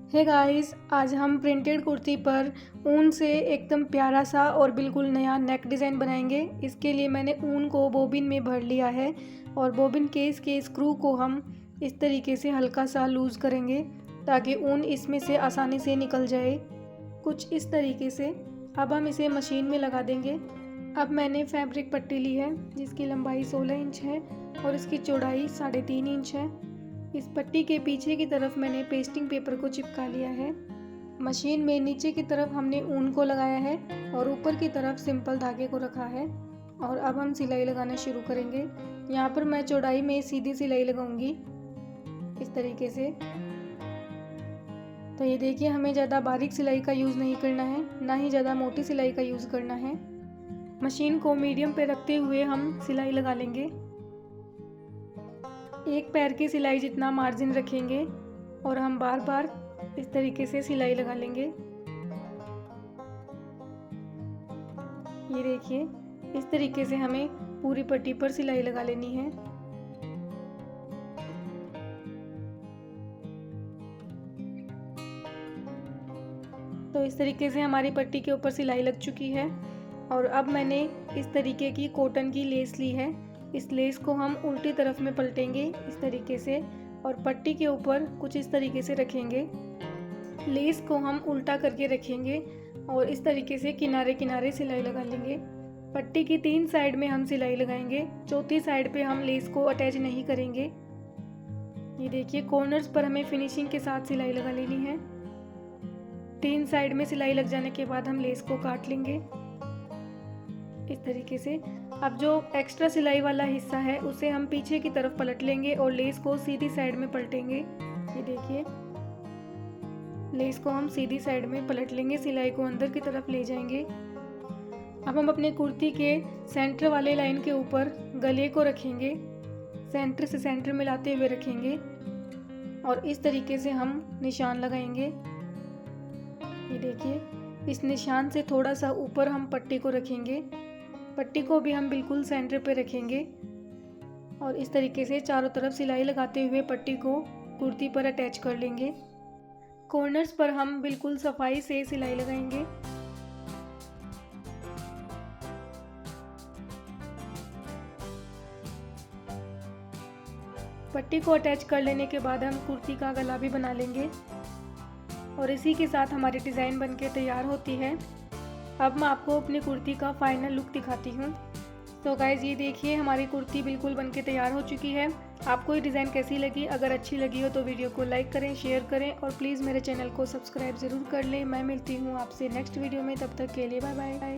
Hey guys, आज हम printed kurti पर ऊन से एकदम प्यारा सा और बिल्कुल नया नेक डिज़ाइन बनाएंगे। इसके लिए मैंने ऊन को बोबिन में भर लिया है और बोबिन केस के स्क्रू को हम इस तरीके से हल्का सा लूज़ करेंगे ताकि ऊन इसमें से आसानी से निकल जाए, कुछ इस तरीके से। अब हम इसे मशीन में लगा देंगे। अब मैंने फैब्रिक पट्टी ली है जिसकी लंबाई 16 इंच है और इसकी चौड़ाई 3.5 इंच है। इस पट्टी के पीछे की तरफ मैंने पेस्टिंग पेपर को चिपका लिया है। मशीन में नीचे की तरफ हमने ऊन को लगाया है और ऊपर की तरफ सिंपल धागे को रखा है और अब हम सिलाई लगाना शुरू करेंगे। यहाँ पर मैं चौड़ाई में सीधी सिलाई लगाऊंगी इस तरीके से। तो ये देखिए, हमें ज़्यादा बारीक सिलाई का यूज़ नहीं करना है, ना ही ज़्यादा मोटी सिलाई का यूज़ करना है। मशीन को मीडियम पे रखते हुए हम सिलाई लगा लेंगे। एक पैर की सिलाई जितना मार्जिन रखेंगे और हम बार बार इस तरीके से सिलाई लगा लेंगे। ये देखिए, इस तरीके से हमें पूरी पट्टी पर सिलाई लगा लेनी है। तो इस तरीके से हमारी पट्टी के ऊपर सिलाई लग चुकी है और अब मैंने इस तरीके की कॉटन की लेस ली है। इस लेस को हम उल्टी तरफ में पलटेंगे इस तरीके से और पट्टी के ऊपर कुछ इस तरीके से रखेंगे। लेस को हम उल्टा करके रखेंगे और इस तरीके से किनारे किनारे सिलाई लगा लेंगे। पट्टी की 3 साइड में हम सिलाई लगाएंगे, चौथी साइड पे हम लेस को अटैच नहीं करेंगे। ये देखिए, कॉर्नर्स पर हमें फिनिशिंग के साथ सिलाई लगा लेनी है। 3 साइड में सिलाई लग जाने के बाद हम लेस को काट लेंगे इस तरीके से। अब जो एक्स्ट्रा सिलाई वाला हिस्सा है उसे हम पीछे की तरफ पलट लेंगे और लेस को सीधी साइड में पलटेंगे। ये देखिए, लेस को हम सीधी साइड में पलट लेंगे, सिलाई को अंदर की तरफ ले जाएंगे। अब हम अपने कुर्ती के सेंटर वाले लाइन के ऊपर गले को रखेंगे, सेंटर से सेंटर मिलाते हुए रखेंगे और इस तरीके से हम निशान लगाएंगे। ये देखिए, इस निशान से थोड़ा सा ऊपर हम पट्टी को रखेंगे। पट्टी को भी हम बिल्कुल सेंटर पे रखेंगे और इस तरीके से चारों तरफ सिलाई लगाते हुए पट्टी को कुर्ती पर अटैच कर लेंगे। कॉर्नर्स पर हम बिल्कुल सफाई से सिलाई लगाएंगे। पट्टी को अटैच कर लेने के बाद हम कुर्ती का गला भी बना लेंगे और इसी के साथ हमारी डिज़ाइन बनके तैयार होती है। अब मैं आपको अपनी कुर्ती का फाइनल लुक दिखाती हूँ। तो गाइज़, ये देखिए, हमारी कुर्ती बिल्कुल बनके तैयार हो चुकी है। आपको ये डिज़ाइन कैसी लगी? अगर अच्छी लगी हो तो वीडियो को लाइक करें, शेयर करें और प्लीज़ मेरे चैनल को सब्सक्राइब ज़रूर कर लें। मैं मिलती हूँ आपसे नेक्स्ट वीडियो में, तब तक के लिए बाय बाय।